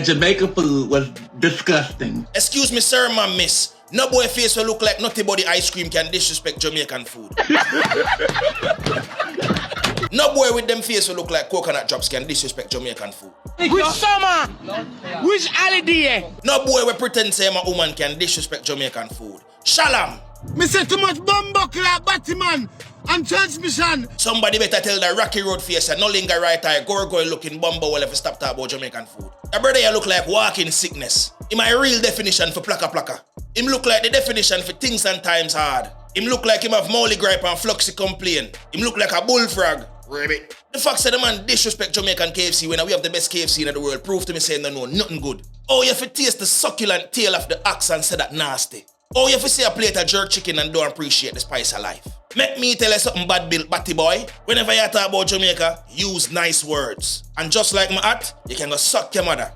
that Jamaican food was disgusting. Excuse me, sir, man, miss. No boy face will look like nutty body ice cream can disrespect Jamaican food. No boy with them face will look like coconut drops can disrespect Jamaican food. Which summer? Which holiday? No boy will pretend say I'm a woman can disrespect Jamaican food. Shalom. Me say too much bumbuck like Batman and transmission. Somebody better tell the Rocky Road face and no linger right eye, gargoyle looking bumbo will ever stop talking about Jamaican food. That brother you look like walking sickness. Him my real definition for plaka plaka. Him look like the definition for things and times hard. Him look like him have molly gripe and fluxy complain. Him look like a bullfrog. Rabbit. The fact that the man disrespect Jamaican KFC when we have the best KFC in the world prove to me saying they know nothing good. Oh, you have to taste the succulent tail of the ox and say that nasty. Oh, you have to see a plate of jerk chicken and don't appreciate the spice of life. Make me tell you something bad built, batty boy. Whenever you talk about Jamaica, use nice words. And just like my hat, you can go suck your mother.